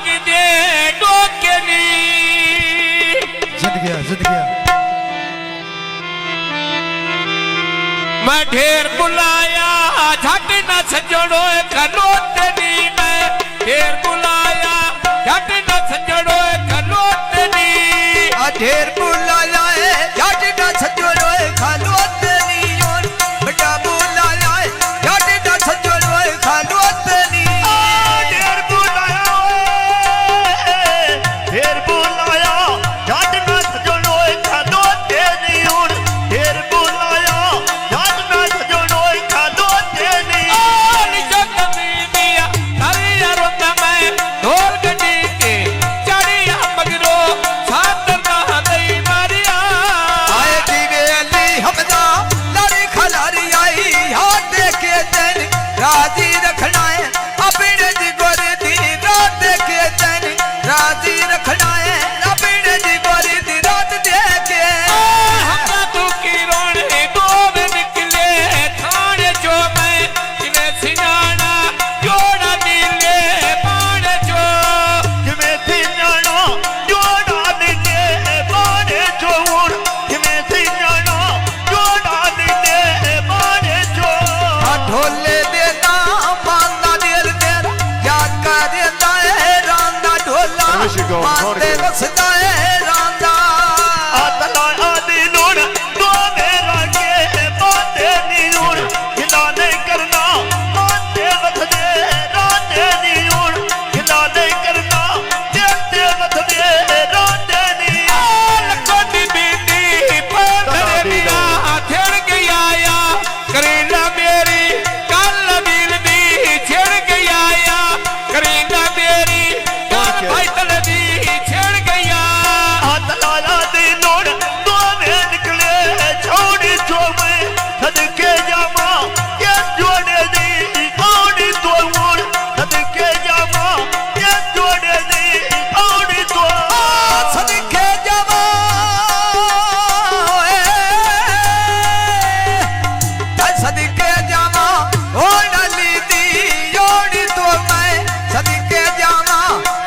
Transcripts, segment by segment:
भाग दे डोके नी जिद गया मैं ढेर बुलाया झट न सजड़ो खलोते नी मैं ढेर बुलाया झट न सजड़ो खलोते नी ढेर बुलाया झट न सजड़ो खलोते नी बड़ा बुलाया झट न सजड़ो खलोते नी ढेर बुलाया झट न सजड़ो खलोते नी ढेर बुलाया झट न सजड़ो खलोते नी निजो कमीनिया तरिया रोंदा मैं ढोल गड्डी के चढ़िया मगरो सातर ना दई मारिया आए दिवेली हमदा लड़ी खलारी आई हाथ के दिन राजी रखना है अपने जी गोरी दी रात के दिन राजी रखना है अपने जी गोरी दी रात देके हमरा तू की रोने डोब निकले थाने जो मैं जिने सिनाना जोड़ा नीले पाने जो जिमें थी जाना जोड़ा नीले बाने जोड़ जिमें थी जाना जोड़ा नीले बाने जोड़ ढोले देना मांदा दिल तेरा याद कर देता है रांदा ढोला मांदे रसदा है रांदा आतला आदि लूण तो मेरा के बाते नी लूण खिला नहीं करना बाते वथ दे राते नी लूण खिला नहीं करना देते वथ दे राते नी लकोटी बीती पत्थर दिया छेड़ गया या करीना मेरी कल दिल दी छेड़ गया या करीना मेरी कल फाइटल दी छेड़ गया आतला आदि लूण तो में निकले छोड़ी जो मैं सदके जामा ये जोड़े दी औड़ी तो मुड़ सदके जामा ये जोड़े दी औड़ी तो सदके जवा सदके जवा ओ नली दी योड़ी तो मैं सदके जवा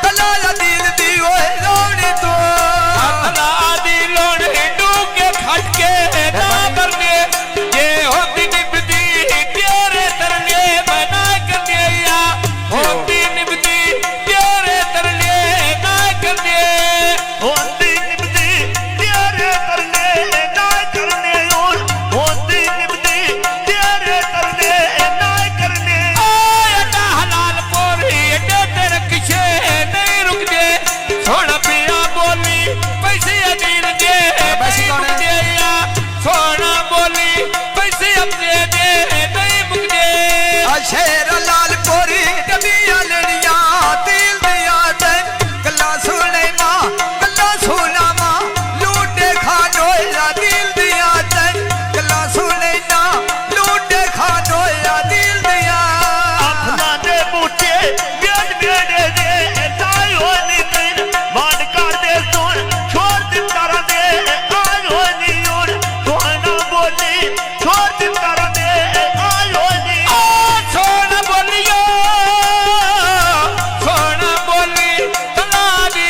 कलाल दिल दी ओ योड़ी तो अतला आदि लोड़ हिंदू के खटके ना करने ये होती निभती तेरे तरले बना करने या होती निभती तेरे तरले ना करने होती निभती तेरे करने ना करने और होती निभती तेरे करने ना करने अड्डा हलाल पोरी अड्डे तेरे किसे नहीं रुक दे सोना पिया बोली पैसे अधीर दे पैसे कौन है? दे या सोना बोली पैसे अपने दे नहीं मुक दे शेर लाल कोरी डबिया लड़िया दिल दिया तन गल्ला सुने मां गल्ला सुना मां लूटे खानो या दिल दिया तन गल्ला सुने ना लूटे खानो या दिल दिया अपना दे बूटे बेड बेडे दे तायो नी तीन मान कर दे सुन छोड़ दे तारा दे आयो नी और सोना बोली छोड़ दे तारा दे आयो नी सोना बोलियो सोना बोली तला दी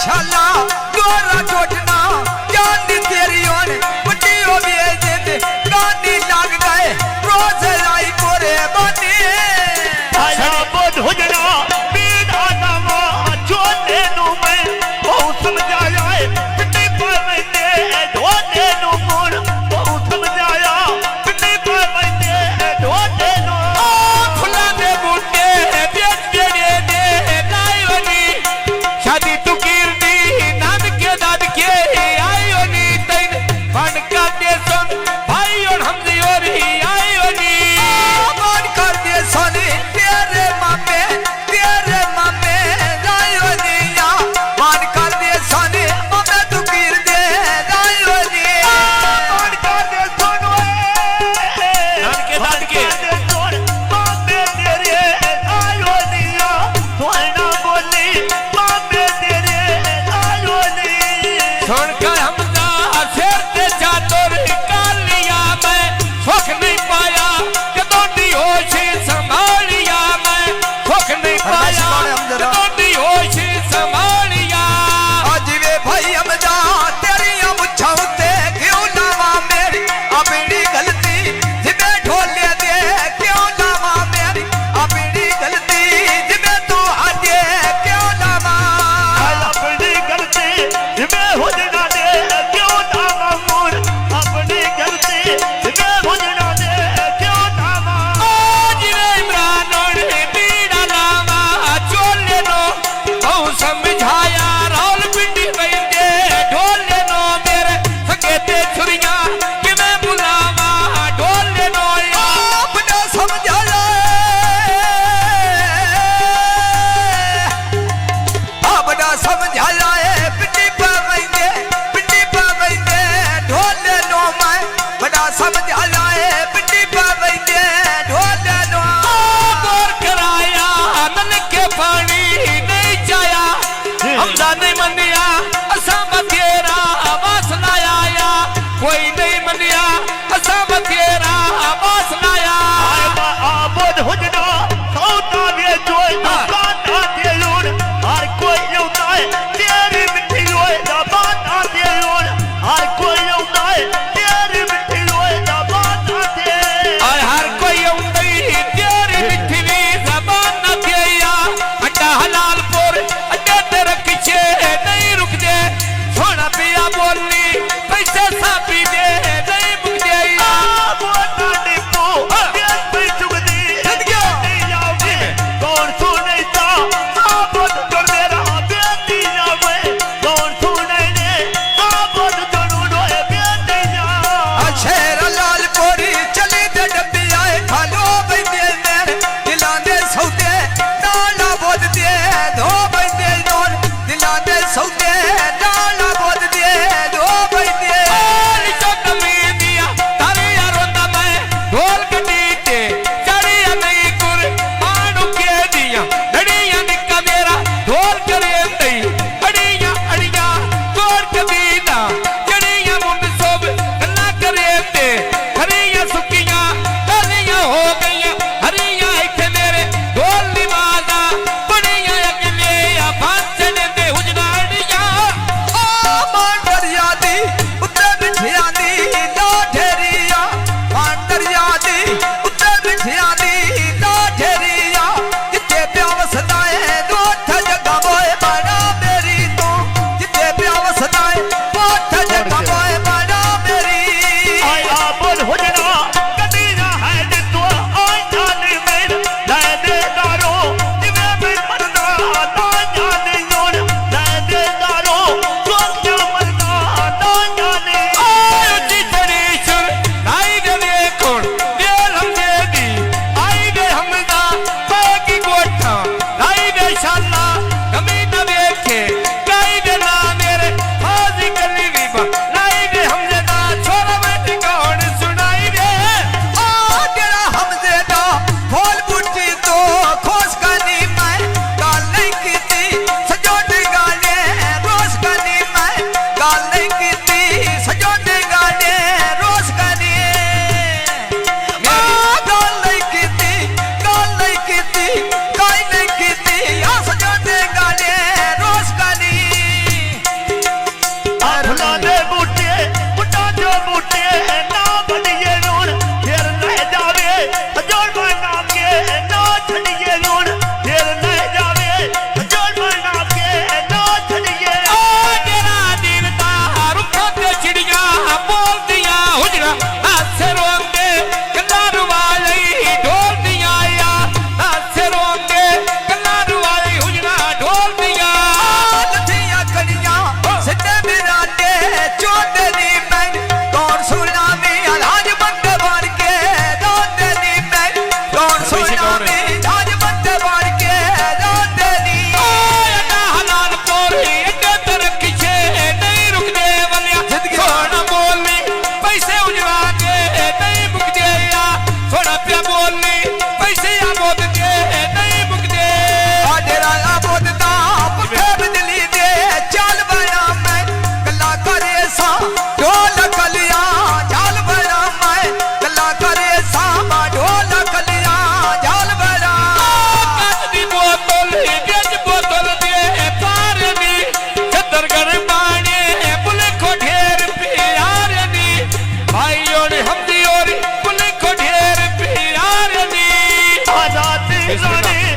शाला गोरा टोटना जान तेरी ओन बड़ी हो गई जिंद गानी लग गए रोज लाई कोरे बनी आया बोध हो जना बीड़ा नामा जोने नु मैं बहुत समझाया है पिंडी पर मैंने ढोने नु मुड़ बहुत समझाया पिंडी पर मैंने ढोने नु फुला दे बूटे बेच दे लाई वनी शादी तू कीर्ति नान के दाद के आई वनी तैन बन का दे सुन भाई और हम और ही आई वनी मान कर दे सोनी तेरे मामे रायोनिया मान कर दे सोनी मामे तू कीर दे रायोनिया मान कर दे सोनो नान के दाद के बाबे तेरे आयो निया तोयना बोली बाबे तेरे आयो नी सुन कर हमदा शेर ते चातुर काल लिया मैं सुख नहीं पाया कदों दी होश संभालिया मैं सुख नहीं पाया कदों दी होश संभालिया आज वे भाई हमदा तेरिया मुछां ते क्यों लावा मेरी अपनी गलती जिमे ढोले दे क्यों लावा मेरी अपनी गलती जिमे तू आजे क्यों लावा अपनी गलती जिमे हो जना दे क्यों ना मामूर अपनी गलती जिमे हो जना दे क्यों ना आज रे इमरान और बीड़ा लावा चोले नो बहु समझाया रावल पिंडी बैठे ढोले नो मेरे सकेते छुरिया कि मैं बुलावा ढोले नो अपना समझा ले अपना समझा ले पिंडी पर बैठे ढोले नो मैं बड़ा समझा ले पिंडी पर बैठे ढोले नो बोर कराया नल के पानी नहीं चाया हमदा नहीं मनिया असा बथेरा आवास लाया कोई नहीं मनिया असा बथेरा आवास लाया आबोद हो जना सौता वे जोय काटा दे लोन हर कोई होता है तेरी मिट्टी होए दबाता दे लोन हर कोई होता है तेरी मिट्टी होए दबाता दे और हर कोई उंदई तेरी मिठी भी जबान न थिया अड्डा हलालपुर अड्डे तेरे पीछे नहीं रुक दे सोना पिया बोली पैसे सापी दे नहीं मुक दे आबोद डिपो ये पे चुगदी नहीं आवे कौन सुनैता आबोद कर मेरा बेटी जावे कौन सुनैने आबोद जरूर होए बेटी जा शेर लाल कोरी चली ते डब्बी आए खालो बैठे मेरे दिलाने सौदे नाला बोद दे धो बैठे नोन दिलाने सौदे नाला बोद दे धो बैठे ढोल चौकमी दिया तारे रोंदा मैं ढोल कटीटे चढ़िया नहीं कुर मानू के दिया डड़िया निका मेरा ढोल करे नहीं अड़िया अड़िया गोर कबीना चढ़िया मुंड सोब गल्ला करे दे हरिया सुकिया गलियां हो गईया हरिया इथे मेरे ढोल निवाजा बड़िया अगले या भांचन दे हुजना अड़िया बिस्मिल्लाह। रानी